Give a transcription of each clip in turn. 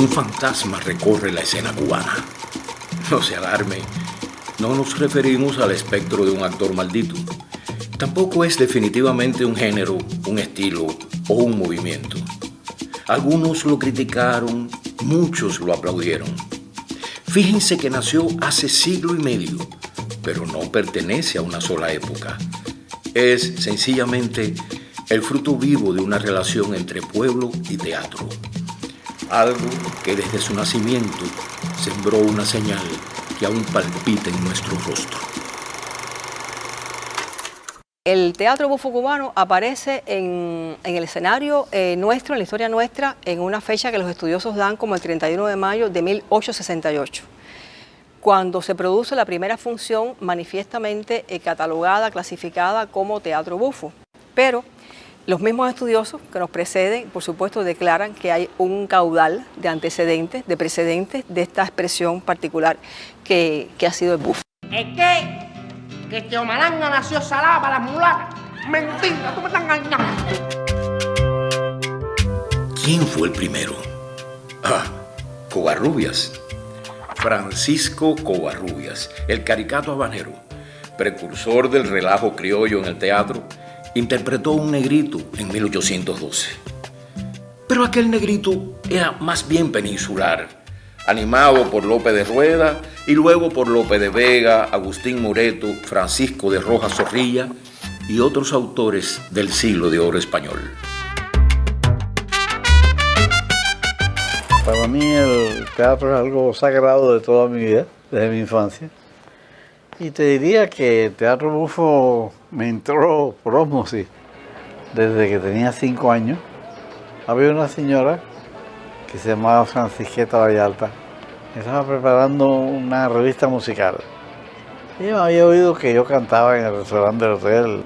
un fantasma recorre la escena cubana. No se alarme, no nos referimos al espectro de un actor maldito. Tampoco es definitivamente un género, un estilo o un movimiento. Algunos lo criticaron, muchos lo aplaudieron. Fíjense que nació hace siglo y medio, pero no pertenece a una sola época. Es sencillamente el fruto vivo de una relación entre pueblo y teatro. Algo que desde su nacimiento sembró una señal que aún palpita en nuestro rostro. El teatro bufo cubano aparece en el escenario nuestro, en la historia nuestra, en una fecha que los estudiosos dan como el 31 de mayo de 1868, cuando se produce la primera función manifiestamente catalogada, clasificada como teatro bufo. Pero los mismos estudiosos que nos preceden, por supuesto, declaran que hay un caudal de antecedentes, de precedentes de esta expresión particular que ha sido el bufo. Es que Teo Malanga nació salada para las mulatas. Mentira, tú me estás engañando. ¿Quién fue el primero? Covarrubias. Francisco Covarrubias, el caricato habanero, precursor del relajo criollo en el teatro, interpretó un negrito en 1812. Pero aquel negrito era más bien peninsular, animado por Lope de Rueda y luego por Lope de Vega, Agustín Moreto, Francisco de Rojas Zorrilla y otros autores del siglo de oro español. Para mí el teatro es algo sagrado de toda mi vida, desde mi infancia. Y te diría que el teatro bufo me entró por ósmosis desde que tenía 5 años. Había una señora que se llamaba Francisqueta Vallarta. Estaba preparando una revista musical. Ella me había oído que yo cantaba en el restaurante del hotel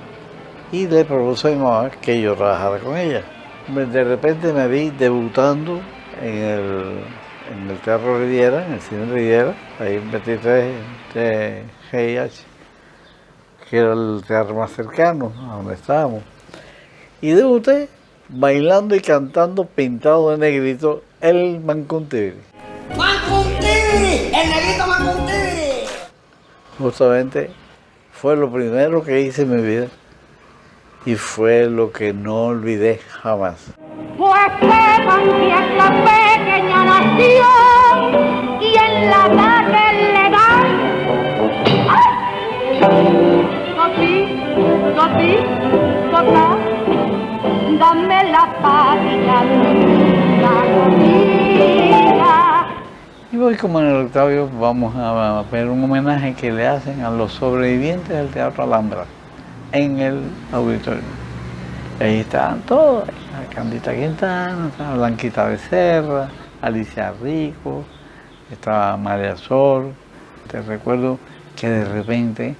y le propuso a mi mamá que yo trabajara con ella. De repente me vi debutando en el Teatro Riviera, en el Cine Riviera, ahí en 23 de GIH, que era el teatro más cercano a donde estábamos. Y debuté bailando y cantando pintado de negrito el Mancuntibiri. ¡Mancuntibiri! ¡El negrito Mancuntibiri! Justamente fue lo primero que hice en mi vida y fue lo que no olvidé jamás. Pues sepan que es la pequeña nación y en la calle le dan toca, dame la patita, la comida. Y hoy, como en el Octavio, vamos a ver un homenaje que le hacen a los sobrevivientes del Teatro Alhambra en el auditorio. Ahí estaban todos, Candita Quintana, estaba Blanquita Becerra, Alicia Rico, estaba María Sol. Te recuerdo que de repente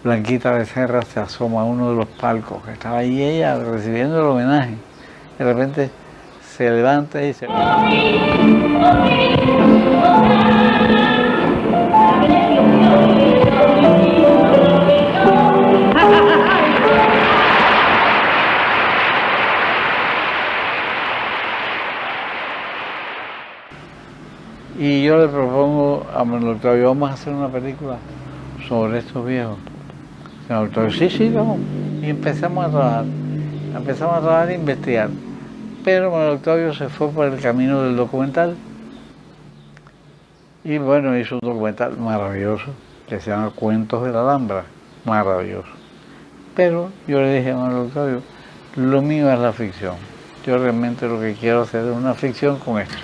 Blanquita Becerra se asoma a uno de los palcos, que estaba ahí ella recibiendo el homenaje. De repente se levanta y se... Y yo le propongo a Manuel Octavio, vamos a hacer una película sobre estos viejos. Señor Octavio, sí, vamos. Y empezamos a trabajar e investigar. Pero Manuel Octavio se fue por el camino del documental. Y bueno, hizo un documental maravilloso, que se llama Cuentos de la Alhambra, maravilloso. Pero yo le dije a Manuel Octavio, lo mío es la ficción. Yo realmente lo que quiero hacer es una ficción con esto.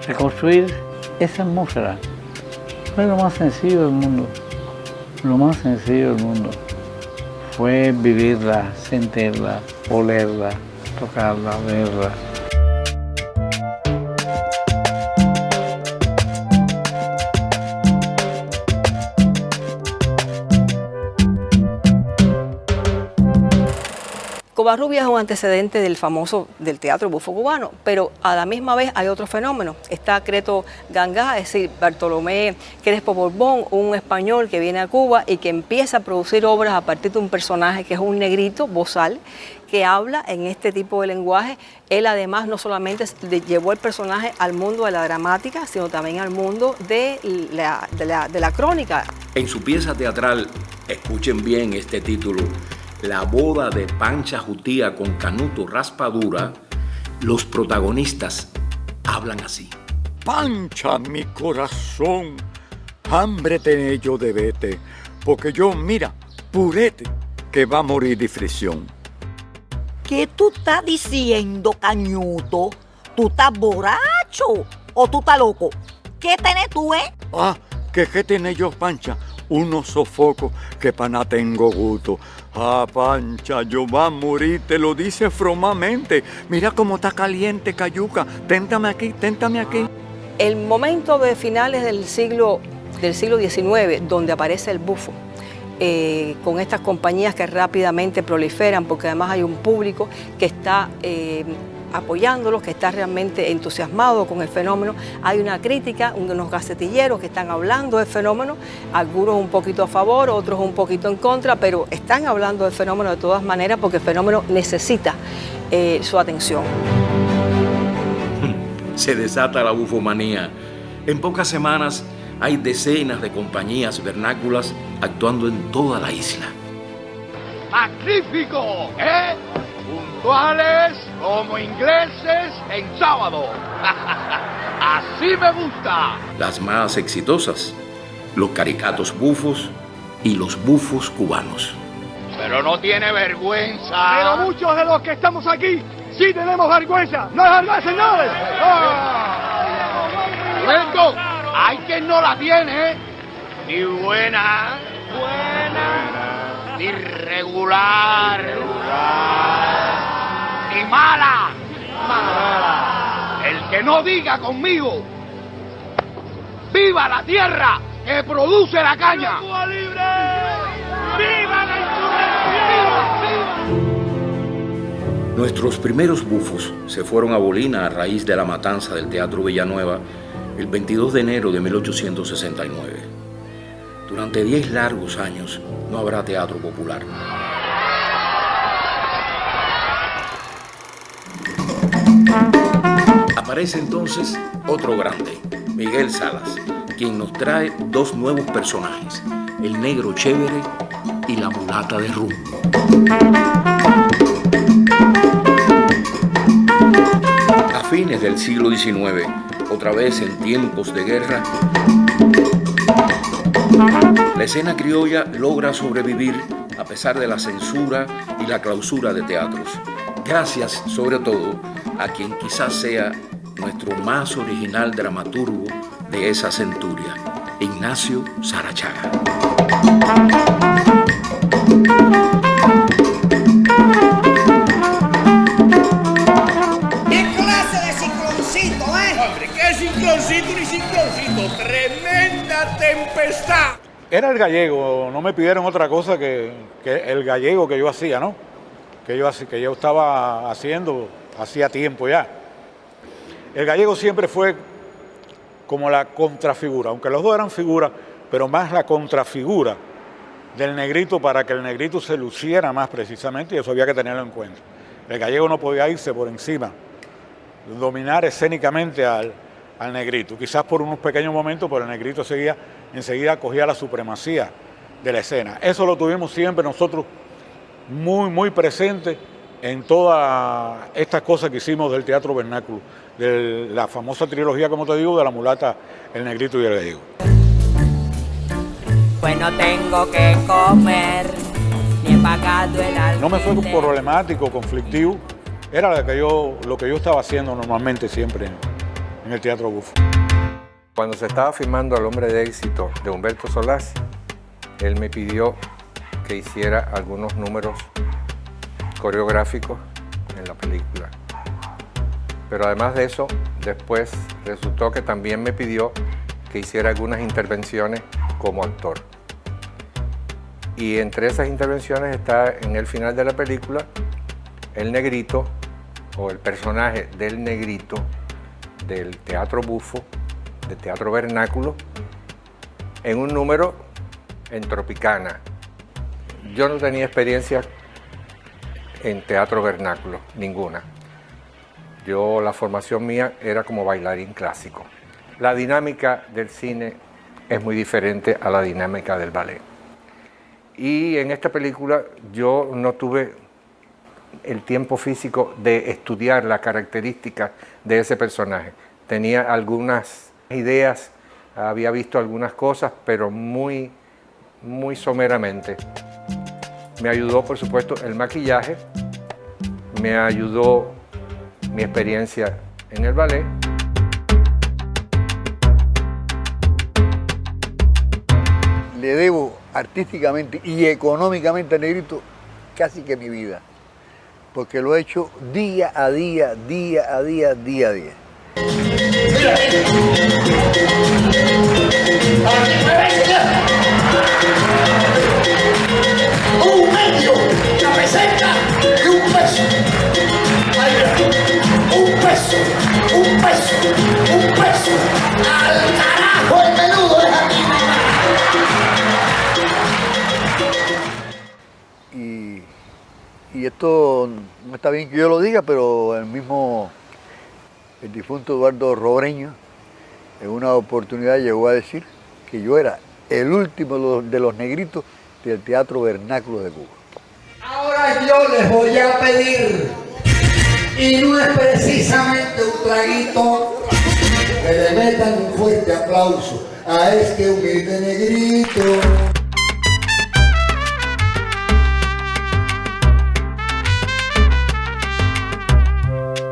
Reconstruir esa atmósfera fue lo más sencillo del mundo. Lo más sencillo del mundo fue vivirla, sentirla, olerla, tocarla, verla. Covarrubias es un antecedente del teatro bufo cubano, pero a la misma vez hay otro fenómeno. Está Creto Gangá, es decir, Bartolomé Crespo Borbón, un español que viene a Cuba y que empieza a producir obras a partir de un personaje que es un negrito, bozal, que habla en este tipo de lenguaje. Él además no solamente llevó el personaje al mundo de la dramática, sino también al mundo de la crónica. En su pieza teatral, escuchen bien este título, La boda de Pancha Jutía con Canuto Raspadura, los protagonistas hablan así. Pancha, mi corazón, hambre tené yo de vete, porque yo, mira, purete, que va a morir de fricción. ¿Qué tú estás diciendo, Cañuto? ¿Tú estás borracho o tú estás loco? ¿Qué tenés tú, Ah, ¿qué tenés yo, Pancha? Unos sofocos que pa' nada tengo gusto. Ah, Pancha, yo va a morir, te lo dice fromamente. Mira cómo está caliente, Cayuca. Téntame aquí, téntame aquí. El momento de finales del siglo XIX, donde aparece el bufo, con estas compañías que rápidamente proliferan, porque además hay un público que está apoyándolos, que está realmente entusiasmado con el fenómeno. Hay una crítica, unos gacetilleros que están hablando del fenómeno, algunos un poquito a favor, otros un poquito en contra, pero están hablando del fenómeno de todas maneras porque el fenómeno necesita su atención. Se desata la bufomanía. En pocas semanas hay decenas de compañías vernáculas actuando en toda la isla. ¡Magnífico! ¿Eh? Puntuales como ingleses en sábado. Así me gusta. Las más exitosas, los caricatos bufos y los bufos cubanos. Pero no tiene vergüenza. Pero muchos de los que estamos aquí sí tenemos vergüenza. ¡No es verdad, señores! ¡Luego! Hay quien no la tiene. Ni buena. Ni regular. Ni mala. El que no diga conmigo, ¡viva la tierra que produce la caña! ¡Cuba libre! ¡Viva la insurrección! Nuestros primeros bufos se fueron a Bolina a raíz de la matanza del Teatro Villanueva el 22 de enero de 1869. Durante 10 largos años no habrá teatro popular. Aparece entonces otro grande, Miguel Salas, quien nos trae dos nuevos personajes, el negro chévere y la mulata de rum. A fines del siglo XIX, otra vez en tiempos de guerra, la escena criolla logra sobrevivir a pesar de la censura y la clausura de teatros, gracias sobre todo a quien quizás sea nuestro más original dramaturgo de esa centuria, Ignacio Sarachaga. ¿Qué clase de cicloncito, Hombre, ¿qué cicloncito ni cicloncito? ¡Tremenda tempestad! Era el gallego, no me pidieron otra cosa que el gallego que yo hacía, ¿no? Que yo estaba haciendo hacía tiempo ya. El gallego siempre fue como la contrafigura, aunque los dos eran figuras, pero más la contrafigura del negrito para que el negrito se luciera más precisamente, y eso había que tenerlo en cuenta. El gallego no podía irse por encima, dominar escénicamente al negrito, quizás por unos pequeños momentos, pero el negrito enseguida cogía la supremacía de la escena. Eso lo tuvimos siempre nosotros muy, muy presente en todas estas cosas que hicimos del teatro vernáculo, de la famosa trilogía, como te digo, de la mulata, el negrito y el gallego. Pues no tengo que comer, ni he pagado el alquiler. No me fue problemático, conflictivo, era lo que yo estaba haciendo normalmente siempre en el teatro bufo. Cuando se estaba filmando El hombre de éxito de Humberto Solás, él me pidió que hiciera algunos números coreográficos en la película. Pero además de eso, después resultó que también me pidió que hiciera algunas intervenciones como actor. Y entre esas intervenciones está en el final de la película el negrito o el personaje del negrito del teatro bufo, del teatro vernáculo, en un número en Tropicana. Yo no tenía experiencia en teatro vernáculo, ninguna. La formación mía era como bailarín clásico. La dinámica del cine es muy diferente a la dinámica del ballet. Y en esta película yo no tuve el tiempo físico de estudiar las características de ese personaje. Tenía algunas ideas, había visto algunas cosas, pero muy someramente. Me ayudó, por supuesto, el maquillaje, me ayudó mi experiencia en el ballet. Le debo artísticamente y económicamente al negrito casi que mi vida, porque lo he hecho día a día, día a día, día a día. Un medio, una peseta y un peso. Un peso, un peso, un peso. Al carajo el menudo de aquí. Y esto no está bien que yo lo diga, pero el difunto Eduardo Robreño en una oportunidad llegó a decir que yo era el último de los negritos del Teatro Vernáculo de Cuba. Ahora yo les voy a pedir, y no es precisamente un traguito, que le metan un fuerte aplauso a este humilde negrito.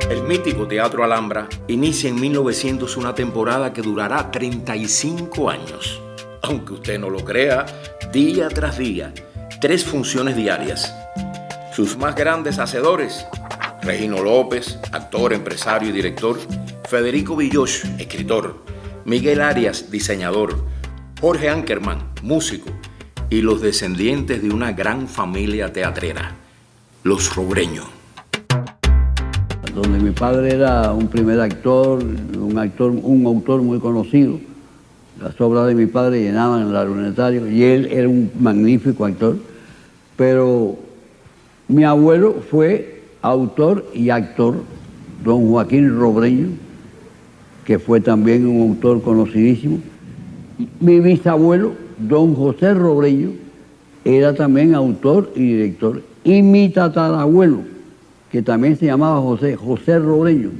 El mítico Teatro Alhambra inicia en 1900 una temporada que durará 35 años. Aunque usted no lo crea, día tras día, 3 funciones diarias. Sus más grandes hacedores: Regino López, actor, empresario y director; Federico Villoch, escritor; Miguel Arias, diseñador; Jorge Ankerman, músico; y los descendientes de una gran familia teatrera, los Robreño. Donde mi padre era un primer actor, un autor muy conocido. Las obras de mi padre llenaban el lunetario y él era un magnífico actor. Pero mi abuelo fue autor y actor, don Joaquín Robreño, que fue también un autor conocidísimo. Mi bisabuelo, don José Robreño, era también autor y director. Y mi tatarabuelo, que también se llamaba José Robreño,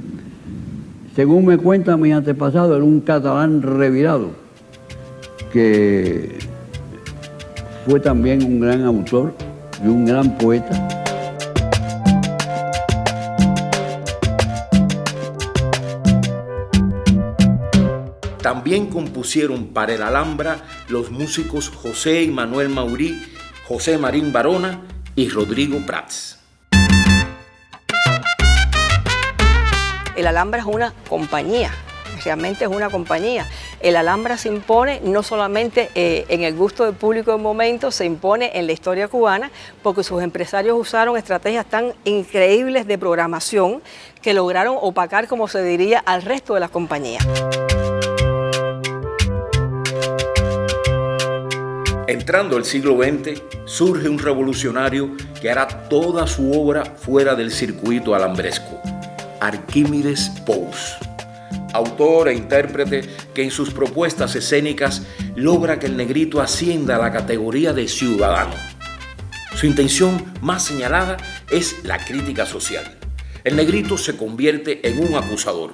según me cuentan mis antepasados, era un catalán revirado, que fue también un gran autor y un gran poeta. También compusieron para el Alhambra los músicos José y Manuel Maurí, José Marín Barona y Rodrigo Prats. El Alhambra es una compañía, realmente es una compañía. El Alhambra se impone no solamente en el gusto del público del momento, se impone en la historia cubana, porque sus empresarios usaron estrategias tan increíbles de programación que lograron opacar, como se diría, al resto de las compañías. Entrando el siglo XX, surge un revolucionario que hará toda su obra fuera del circuito alhambresco: Arquímedes Pous, autor e intérprete que en sus propuestas escénicas logra que el negrito ascienda a la categoría de ciudadano. Su intención más señalada es la crítica social. El negrito se convierte en un acusador.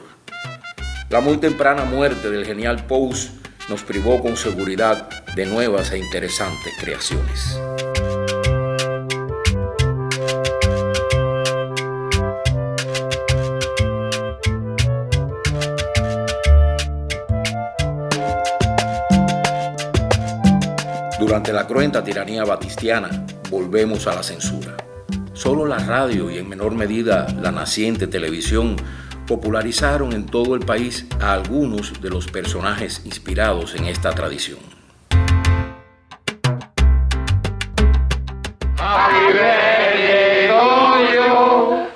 La muy temprana muerte del genial Pous nos privó con seguridad de nuevas e interesantes creaciones. Durante la cruenta tiranía batistiana, volvemos a la censura. Solo la radio y en menor medida la naciente televisión popularizaron en todo el país a algunos de los personajes inspirados en esta tradición. Happy birthday to you.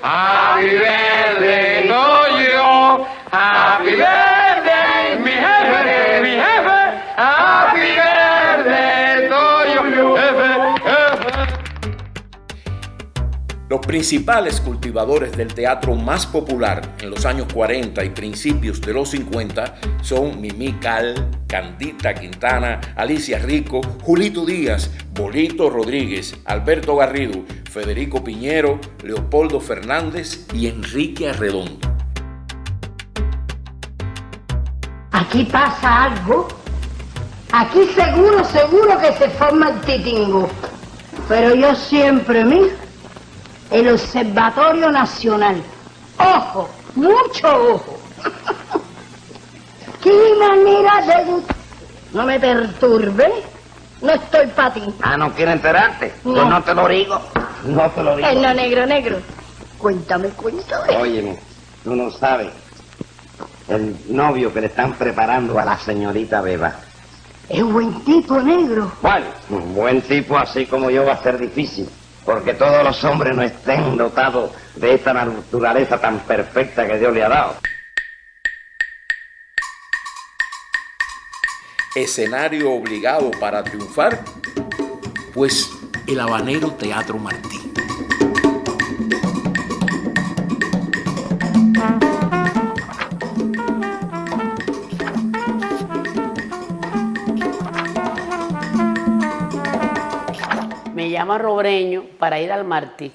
Los principales cultivadores del teatro más popular en los años 40 y principios de los 50 son Mimí Cal, Candita Quintana, Alicia Rico, Julito Díaz, Bolito Rodríguez, Alberto Garrido, Federico Piñero, Leopoldo Fernández y Enrique Arredondo. Aquí pasa algo. Aquí seguro que se forma el titingo. Pero yo siempre, el Observatorio Nacional. Ojo, mucho ojo. ¡Qué manera de... No me perturbe, no estoy para ti. Ah, ¿no quieres enterarte? No. Pues no te lo digo. No te lo digo. No, negro. Cuéntame. Óyeme, tú no sabes el novio que le están preparando a la señorita Beba. Es buen tipo, negro. Bueno, un buen tipo así como yo va a ser difícil, porque todos los hombres no estén dotados de esta naturaleza tan perfecta que Dios le ha dado. Escenario obligado para triunfar, pues el Habanero Teatro Martí. Me llama Robreño para ir al Martí,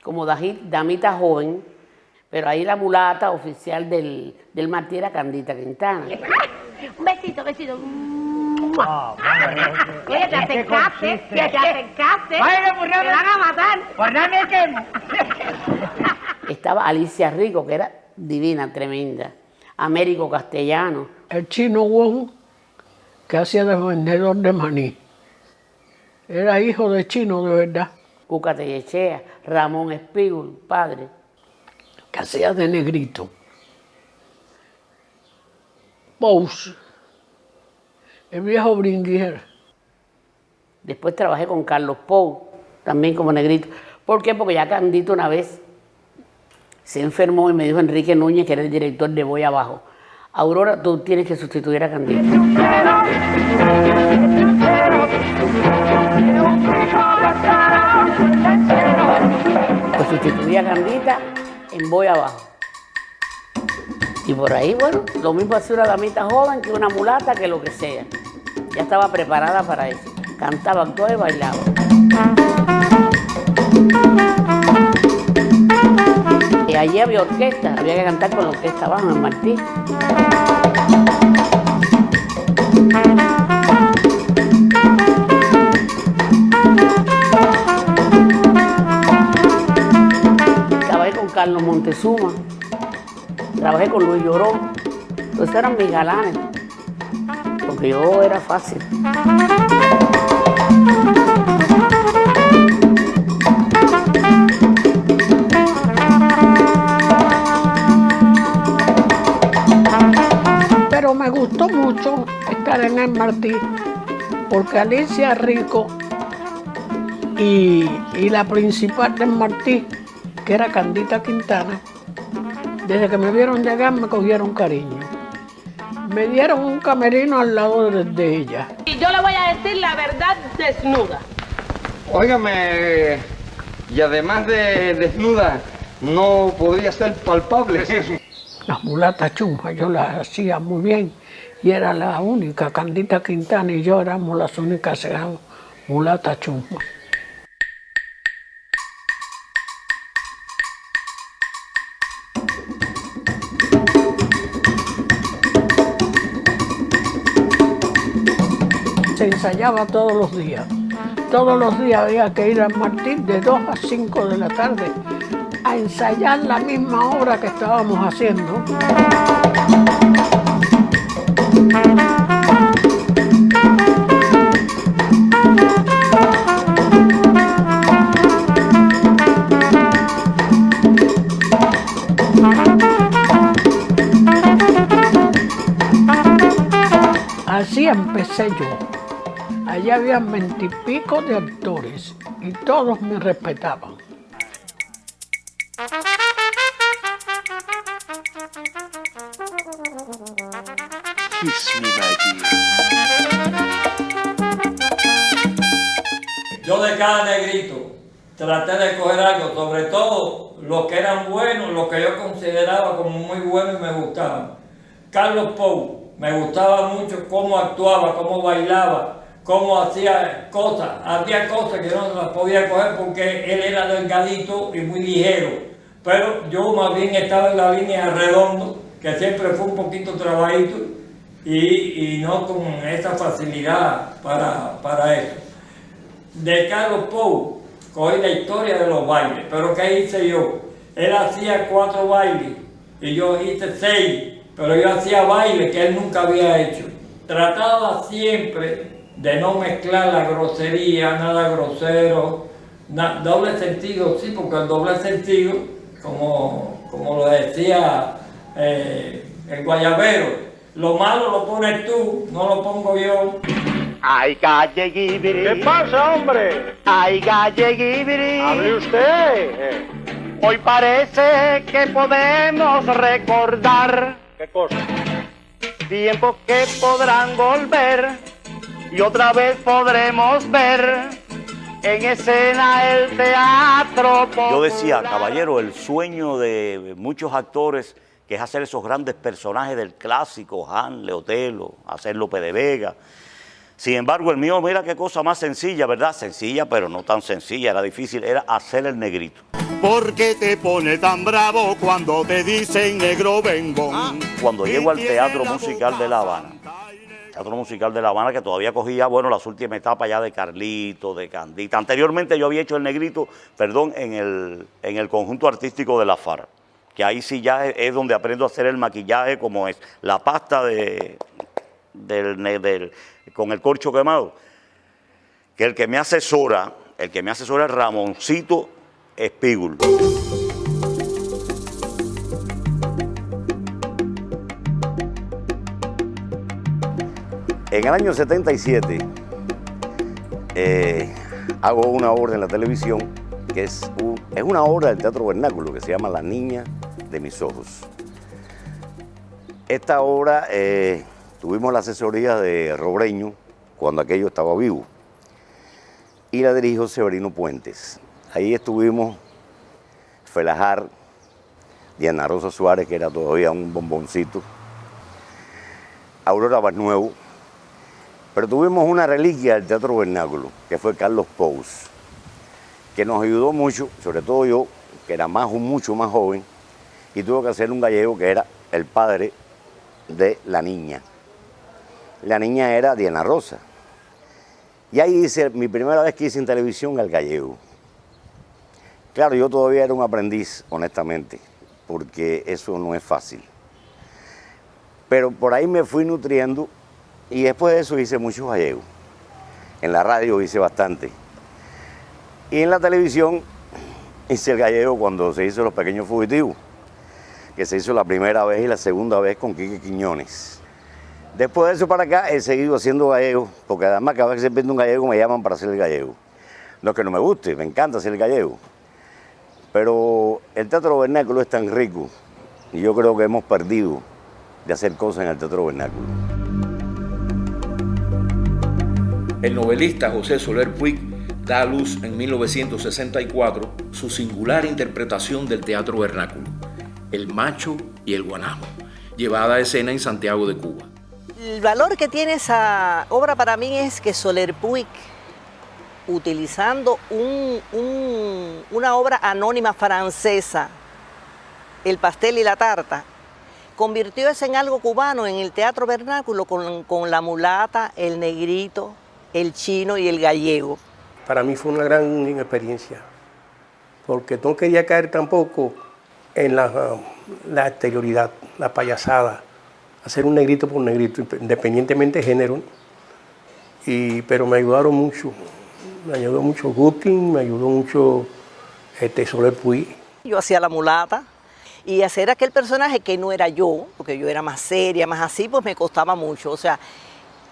como damita joven, pero ahí la mulata oficial del Martí era Candita Quintana. Un besito. Oye, te acercaste. Te van a matar. Estaba Alicia Rico, que era divina, tremenda. Américo Castellano. El Chino Wong, que hacía de vendedor de maní. Era hijo de Chino, de verdad. Cuca Tellechea, Ramón Espígol, padre. Que hacía de negrito. Pous, el viejo Bringuier. Después trabajé con Carlos Pou, también como negrito. ¿Por qué? Porque ya Candito una vez se enfermó y me dijo Enrique Núñez, que era el director de Voy Abajo: Aurora, tú tienes que sustituir a Candito. Pues sustituí a Candita en Voy Abajo. Y por ahí, bueno, lo mismo hacía una damita joven que una mulata, que lo que sea. Ya estaba preparada para eso. Cantaba, actuaba y bailaba. Y allí había orquesta, había que cantar con la orquesta abajo en Martí. Trabajé con Carlos Montezuma, trabajé con Luis Llorón. Entonces eran mis galanes, porque yo era fácil. Pero me gustó mucho estar en el Martí, porque Alicia Rico y la principal del Martí, que era Candita Quintana, desde que me vieron llegar me cogieron cariño. Me dieron un camerino al lado de ella. Y yo le voy a decir la verdad desnuda. Óigame, y además de desnuda, ¿no podría ser palpable? Las mulatas chumpas yo las hacía muy bien y era la única. Candita Quintana y yo éramos las únicas que eran mulatas chumpas. Se ensayaba todos los días. Todos los días había que ir al Martí de 2 a 5 de la tarde a ensayar la misma obra que estábamos haciendo. Así empecé yo. Allá había 20 y pico de actores y todos me respetaban. Yo de cada negrito traté de coger algo, sobre todo los que eran buenos, los que yo consideraba como muy buenos y me gustaban. Carlos Pou, me gustaba mucho cómo actuaba, cómo bailaba, cómo hacía cosas que yo no las podía coger porque él era delgadito y muy ligero, pero yo más bien estaba en la línea redondo, que siempre fue un poquito trabajito y no con esa facilidad para eso. De Carlos Pou, cogí la historia de los bailes, pero ¿qué hice yo? Él hacía 4 bailes y yo hice 6, pero yo hacía bailes que él nunca había hecho. Trataba siempre de no mezclar la grosería, nada grosero, doble sentido, sí, porque el doble sentido, como lo decía el guayabero, lo malo lo pones tú, no lo pongo yo. ¡Ay, galleguibiri! ¿Qué pasa, hombre? ¡Ay, galleguibiri! ¡Hable usted! Hoy parece que podemos recordar. ¿Qué cosa? Tiempos que podrán volver y otra vez podremos ver en escena el teatro popular. Yo decía, caballero, el sueño de muchos actores que es hacer esos grandes personajes del clásico, Hamlet, Otelo, hacer Lope de Vega. Sin embargo, el mío, mira qué cosa más sencilla, ¿verdad? Sencilla, pero no tan sencilla, era difícil, era hacer el negrito. ¿Por qué te pone tan bravo cuando te dicen negro bembón? Cuando llego al Teatro Musical de La Habana, Teatro Musical de La Habana, que todavía cogía, bueno, las últimas etapas ya de Carlito, de Candita. Anteriormente yo había hecho el negrito, perdón, en el conjunto artístico de la FAR, que ahí sí ya es donde aprendo a hacer el maquillaje, como es la pasta con el corcho quemado, que el que me asesora es Ramoncito Espígul. En el año 77 hago una obra en la televisión que es una obra del Teatro Vernáculo que se llama La Niña de mis ojos. Esta obra tuvimos la asesoría de Robreño cuando aquello estaba vivo y la dirigió Severino Puentes. Ahí estuvimos Felajar, Diana Rosa Suárez, que era todavía un bomboncito, Aurora Barnuevo, pero tuvimos una reliquia del Teatro Vernáculo, que fue Carlos Pou, que nos ayudó mucho, sobre todo yo, que era mucho más joven, y tuve que hacer un gallego que era el padre de la niña. La niña era Diana Rosa. Y ahí hice mi primera vez que hice en televisión el gallego. Claro, yo todavía era un aprendiz, honestamente, porque eso no es fácil. Pero por ahí me fui nutriendo y después de eso hice muchos gallegos. En la radio hice bastante. Y en la televisión hice el gallego cuando se hizo Los Pequeños Fugitivos, que se hizo la primera vez y la segunda vez con Quique Quiñones. Después de eso para acá he seguido haciendo gallego, porque además cada vez que se vende un gallego me llaman para hacer el gallego. No es que no me guste, me encanta hacer el gallego. Pero el Teatro Vernáculo es tan rico y yo creo que hemos perdido de hacer cosas en el Teatro Vernáculo. El novelista José Soler Puig da a luz en 1964 su singular interpretación del Teatro Vernáculo, El Macho y el Guanajo, llevada a escena en Santiago de Cuba. El valor que tiene esa obra para mí es que Soler Puig, utilizando una obra anónima francesa, El pastel y la tarta, convirtió eso en algo cubano en el Teatro Vernáculo con la mulata, el negrito, el chino y el gallego. Para mí fue una gran experiencia, porque no quería caer tampoco en la exterioridad, la payasada, hacer un negrito por negrito, independientemente de género, pero me ayudaron mucho. Me ayudó mucho Gutin, me ayudó mucho Soler Puig. Yo hacía la mulata y hacer aquel personaje que no era yo, porque yo era más seria, más así, pues me costaba mucho. O sea,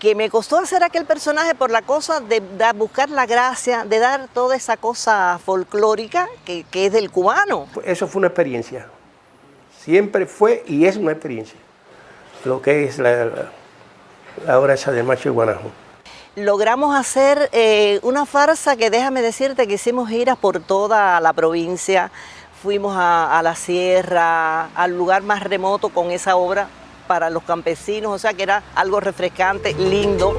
que me costó hacer aquel personaje por la cosa de buscar la gracia, de dar toda esa cosa folclórica que es del cubano. Eso fue una experiencia. Siempre fue y es una experiencia. Lo que es la obra esa del Macho y Guanajo. logramos hacer una farsa que déjame decirte que hicimos giras por toda la provincia. Fuimos a la sierra, al lugar más remoto con esa obra para los campesinos, o sea que era algo refrescante, lindo.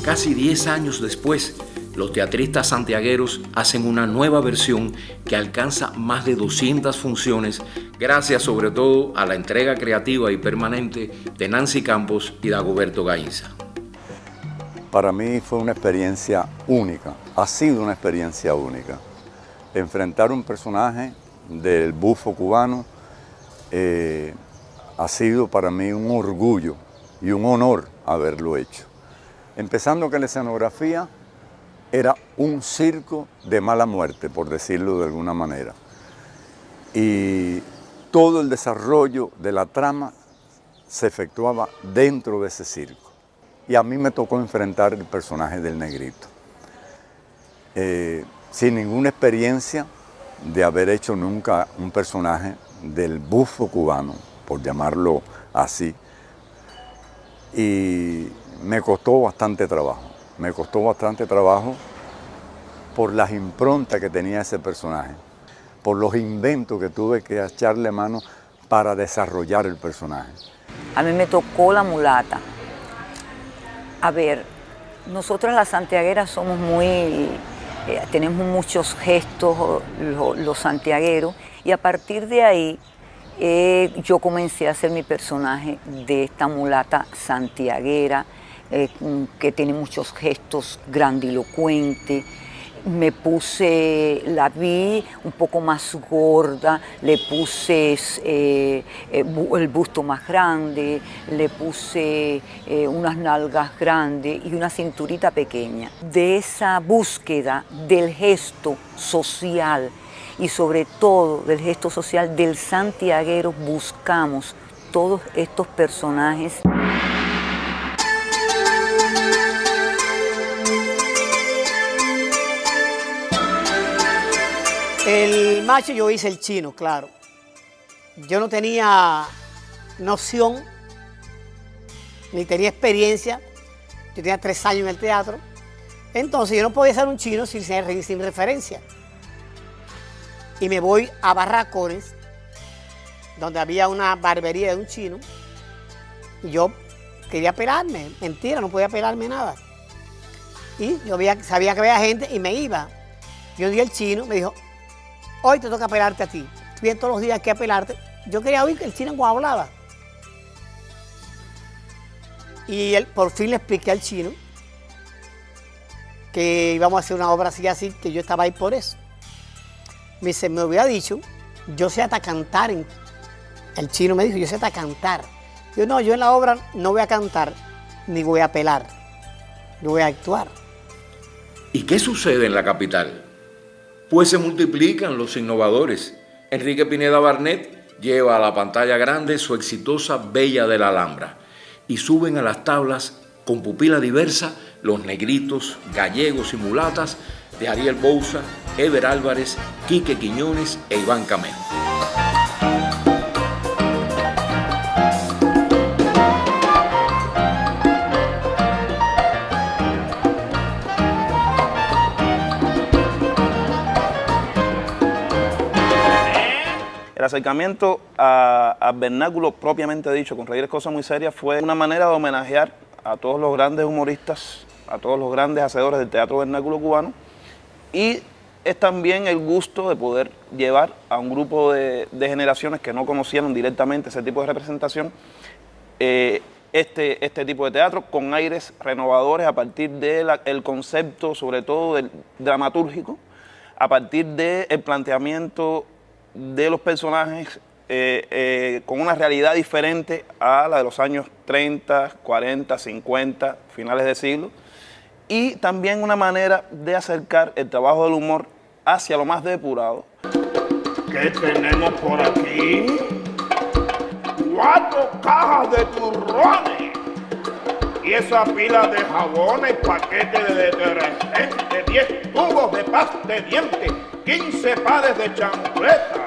Casi 10 años después, los teatristas santiagueros hacen una nueva versión que alcanza más de 200 funciones, gracias sobre todo a la entrega creativa y permanente de Nancy Campos y Dagoberto Gainza. Para mí fue una experiencia única, ha sido una experiencia única. Enfrentar un personaje del bufo cubano ha sido para mí un orgullo y un honor haberlo hecho. Empezando que la escenografía era un circo de mala muerte, por decirlo de alguna manera. Y todo el desarrollo de la trama se efectuaba dentro de ese circo. Y a mí me tocó enfrentar el personaje del negrito. Sin ninguna experiencia de haber hecho nunca un personaje del bufo cubano, por llamarlo así. Y me costó bastante trabajo por las improntas que tenía ese personaje, por los inventos que tuve que echarle mano para desarrollar el personaje. A mí me tocó la mulata. A ver, nosotras las santiagueras somos tenemos muchos gestos, los santiagueros, y a partir de ahí yo comencé a hacer mi personaje de esta mulata santiaguera, que tiene muchos gestos grandilocuentes. La vi un poco más gorda, le puse el busto más grande, le puse unas nalgas grandes y una cinturita pequeña. De esa búsqueda del gesto social y sobre todo del gesto social del santiaguero buscamos todos estos personajes. El macho yo hice el chino, claro. Yo no tenía noción, ni tenía experiencia. Yo tenía 3 años en el teatro. Entonces yo no podía hacer un chino sin referencia. Y me voy a Barracones, donde había una barbería de un chino. Y yo quería pelarme. Mentira, no podía pelarme nada. Y yo sabía que había gente y me iba. Yo di al chino, me dijo, hoy te toca pelarte a ti. Tú vienes todos los días aquí a pelarte. Yo quería oír que el chino hablaba. Y él, por fin le expliqué al chino que íbamos a hacer una obra así, que yo estaba ahí por eso. Me dice, me hubiera dicho, yo sé hasta cantar. El chino me dijo, yo sé hasta cantar. Yo no, yo en la obra no voy a cantar, ni voy a pelar. Yo voy a actuar. ¿Y qué sucede en la capital? Pues se multiplican los innovadores. Enrique Pineda Barnett lleva a la pantalla grande su exitosa Bella de la Alhambra y suben a las tablas con pupila diversa los negritos, gallegos y mulatas de Ariel Bouza, Eder Álvarez, Quique Quiñones e Iván Camelo. El acercamiento al vernáculo propiamente dicho, con Reír es cosa muy seria, fue una manera de homenajear a todos los grandes humoristas, a todos los grandes hacedores del teatro vernáculo cubano, y es también el gusto de poder llevar a un grupo de generaciones que no conocieron directamente ese tipo de representación, este tipo de teatro con aires renovadores a partir del concepto, sobre todo del dramatúrgico, a partir del planteamiento de los personajes con una realidad diferente a la de los años 30, 40, 50, finales de siglo, y también una manera de acercar el trabajo del humor hacia lo más depurado. ¿Qué tenemos por aquí? 4 cajas de turrones y esa pila de jabones, paquetes de detergente, 10 tubos de pasta de dientes, 15 pares de chancleta.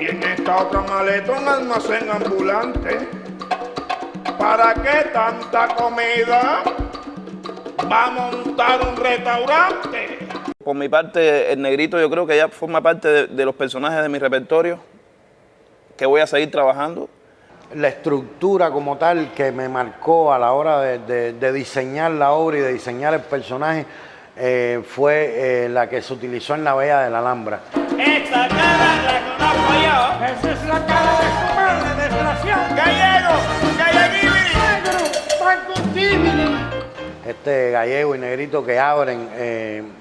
Y en esta otra maleta un almacén ambulante ¿Para qué tanta comida? ¿Va a montar un restaurante? Por mi parte, el negrito yo creo que ya forma parte de los personajes de mi repertorio, que voy a seguir trabajando. La estructura como tal que me marcó a la hora de diseñar la obra y de diseñar el personaje fue la que se utilizó en La Bella de la Alhambra. Esta cara la conozco yo. Esa es la cara de su madre, desgraciado. ¡Gallego! ¡Galleguibili! Este Gallego y Negrito que abren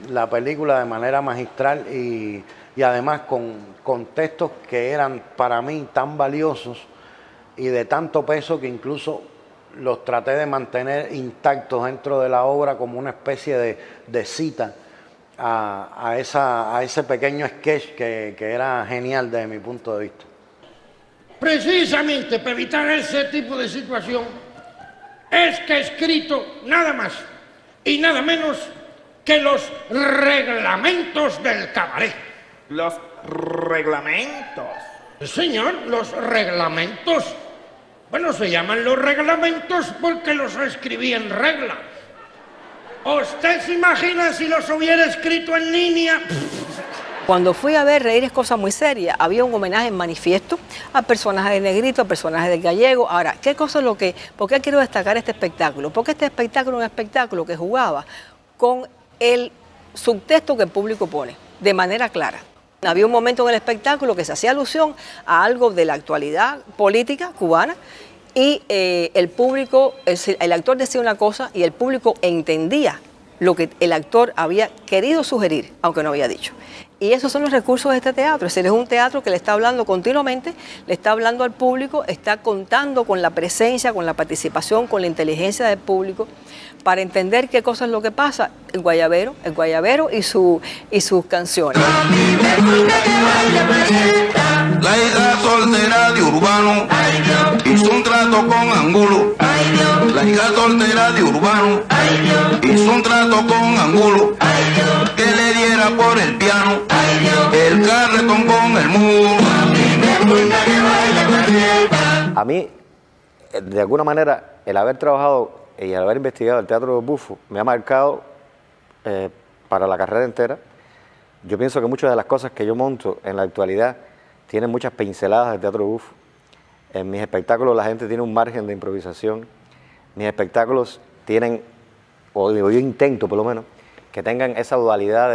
la película de manera magistral y además con textos que eran para mí tan valiosos y de tanto peso que incluso los traté de mantener intactos dentro de la obra como una especie de cita a ese pequeño sketch que era genial desde mi punto de vista. Precisamente para evitar ese tipo de situación es que he escrito nada más y nada menos que los reglamentos del cabaret. ¿Los reglamentos? Señor, los reglamentos. Bueno, se llaman los reglamentos porque los escribí en regla. ¿Usted se imagina si los hubiera escrito en línea? Cuando fui a ver Reír es cosa muy seria, había un homenaje en manifiesto al personaje de Negrito, al personaje del Gallego. Ahora, ¿por qué quiero destacar este espectáculo? Porque este espectáculo es un espectáculo que jugaba con el subtexto que el público pone, de manera clara. Había un momento en el espectáculo que se hacía alusión a algo de la actualidad política cubana y el público, el actor decía una cosa y el público entendía lo que el actor había querido sugerir, aunque no había dicho. Y esos son los recursos de este teatro. Es decir, es un teatro que le está hablando continuamente, le está hablando al público, está contando con la presencia, con la participación, con la inteligencia del público para entender qué cosa es lo que pasa. El guayabero y sus canciones. La hija soltera de Urbano hizo un trato con Angulo. La hija soltera de Urbano hizo un trato con Angulo que le diera por el piano el carretón con el muro. A mí, de alguna manera, el haber trabajado y el haber investigado el teatro bufo me ha marcado para la carrera entera. Yo pienso que muchas de las cosas que yo monto en la actualidad tienen muchas pinceladas del teatro bufo. En mis espectáculos la gente tiene un margen de improvisación. Mis espectáculos tienen, o yo intento por lo menos, que tengan esa dualidad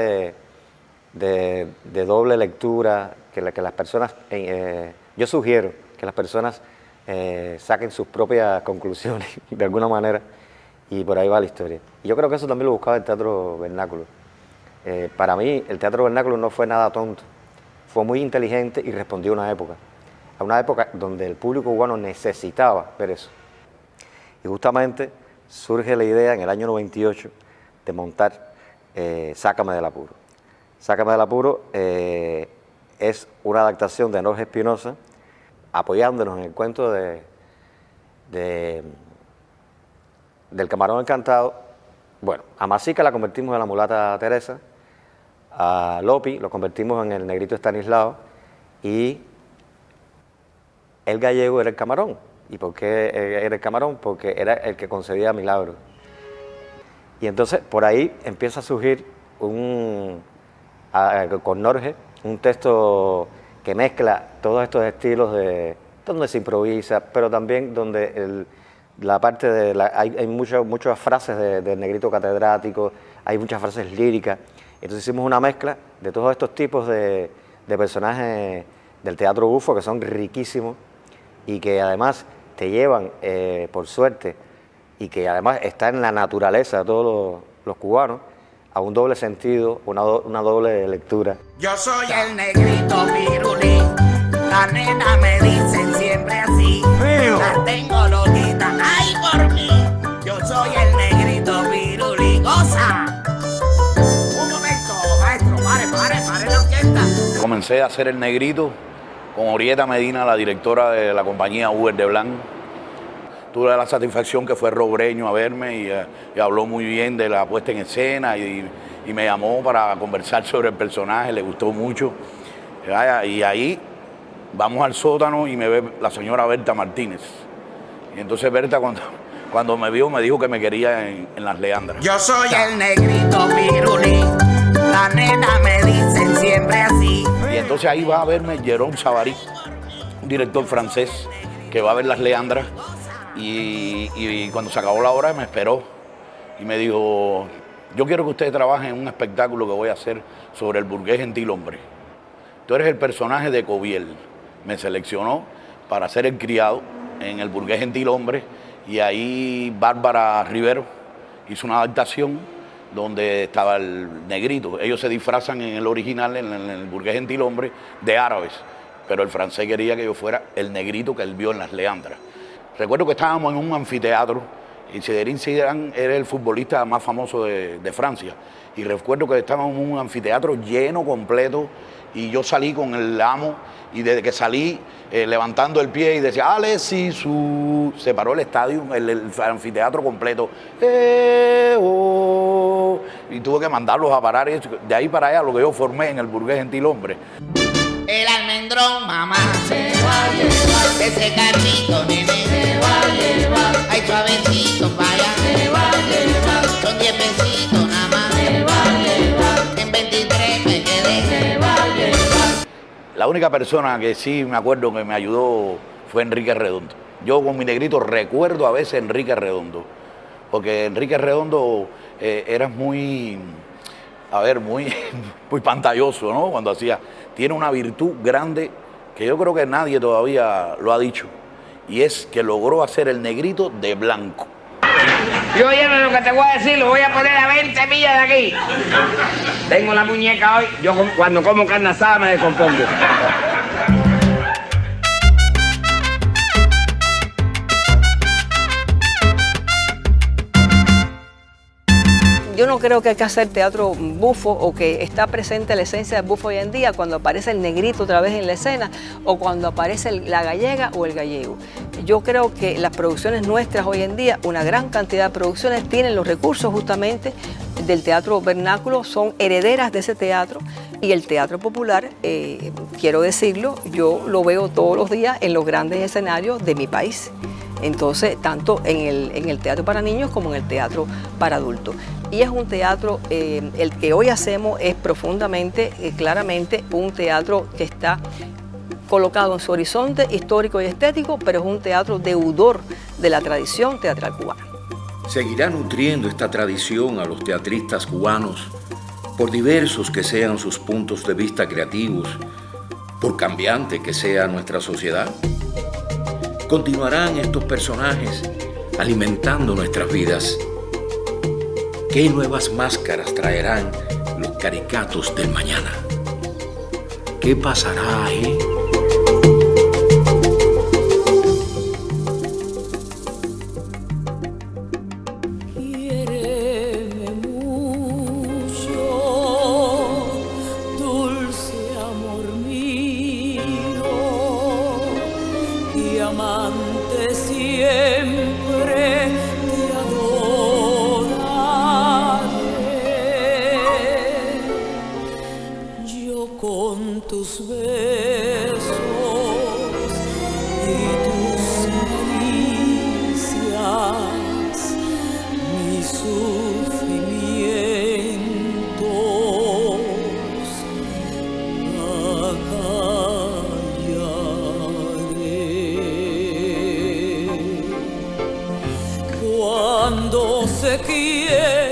de doble lectura, que las personas, yo sugiero que las personas saquen sus propias conclusiones de alguna manera y por ahí va la historia. Y yo creo que eso también lo buscaba el teatro vernáculo. Para mí el teatro vernáculo no fue nada tonto, fue muy inteligente y respondió a una época donde el público cubano necesitaba ver eso. Y justamente surge la idea en el año 98 de montar Sácame del Apuro. Sácame del Apuro es una adaptación de Jorge Espinosa, apoyándonos en el cuento del Camarón Encantado. Bueno, a Masica la convertimos en la mulata Teresa, a Lopi lo convertimos en el negrito Estanislao y el Gallego era el camarón. ¿Y por qué era el camarón? Porque era el que concedía milagros. Y entonces por ahí empieza a surgir con Jorge un texto que mezcla todos estos estilos donde se improvisa, pero también donde la parte hay muchas frases del negrito catedrático, hay muchas frases líricas. Entonces hicimos una mezcla de todos estos tipos de personajes del teatro bufo que son riquísimos y que además te llevan, por suerte, y que además está en la naturaleza de todos los cubanos, a un doble sentido, una doble lectura. Yo soy el negrito pirulí, la nena me dicen siempre así, la tengo loquita, ay por mí, yo soy el negrito pirulí, goza. Un momento, maestro, pare la orquesta. Comencé a hacer el negrito con Orieta Medina, la directora de la compañía Uber de Blanc. Tuve la satisfacción que fue Robreño a verme y habló muy bien de la puesta en escena y me llamó para conversar sobre el personaje, le gustó mucho. Y ahí vamos al sótano y me ve la señora Berta Martínez, Y entonces Berta cuando me vio me dijo que me quería en Las Leandras. Yo soy el negrito pirulí, la nena me dicen siempre así. Y entonces ahí va a verme Jérôme Savary, un director francés que va a ver Las Leandras. Y cuando se acabó la obra me esperó y me dijo, yo quiero que usted trabaje en un espectáculo que voy a hacer sobre el burgués gentilhombre. Tú eres el personaje de Coviel. Me seleccionó para ser el criado en el burgués gentilhombre y ahí Bárbara Rivero hizo una adaptación donde estaba el negrito. Ellos se disfrazan en el original, en el burgués gentilhombre, de árabes, pero el francés quería que yo fuera el negrito que él vio en Las Leandras. Recuerdo que estábamos en un anfiteatro y Zinedine Zidane era el futbolista más famoso de Francia. Y recuerdo que estábamos en un anfiteatro lleno completo y yo salí con el amo y desde que salí levantando el pie y decía Ale Sisu, se paró el estadio, el anfiteatro completo. Y tuve que mandarlos a parar. De ahí para allá lo que yo formé en el burgués gentilhombre. El almendrón, mamá, se va a llevar. Ese carrito, nene, se va a llevar. Ay, suavecito, vaya, se va a llevar. Son 10 pesitos nada más, se va a llevar. En 23 me quedé, se va a llevar. La única persona que sí me acuerdo que me ayudó fue Enrique Redondo. Yo con mi negrito recuerdo a veces a Enrique Redondo, porque Enrique Redondo era muy pantalloso, ¿no? Cuando hacía, tiene una virtud grande que yo creo que nadie todavía lo ha dicho, y es que logró hacer el negrito de blanco. Yo oye lo que te voy a decir, lo voy a poner a 20 millas de aquí. Tengo la muñeca hoy, yo cuando como carne asada me descompongo. Yo no creo que hay que hacer teatro bufo o que está presente la esencia del bufo hoy en día cuando aparece el negrito otra vez en la escena o cuando aparece la gallega o el gallego. Yo creo que las producciones nuestras hoy en día, una gran cantidad de producciones tienen los recursos justamente del teatro vernáculo, son herederas de ese teatro y el teatro popular, quiero decirlo, yo lo veo todos los días en los grandes escenarios de mi país. Entonces, tanto en el teatro para niños como en el teatro para adultos. Y es un teatro, el que hoy hacemos es profundamente, claramente, un teatro que está colocado en su horizonte histórico y estético, pero es un teatro deudor de la tradición teatral cubana. Seguirá nutriendo esta tradición a los teatristas cubanos, por diversos que sean sus puntos de vista creativos, por cambiante que sea nuestra sociedad. Continuarán estos personajes alimentando nuestras vidas. ¿Qué nuevas máscaras traerán los caricatos del mañana? ¿Qué pasará, Quiéreme mucho, dulce amor mío, y amante siempre te adoraré. Yo con tus besos y tus caricias, mis sufrimientos acallaré. Cuando se quiere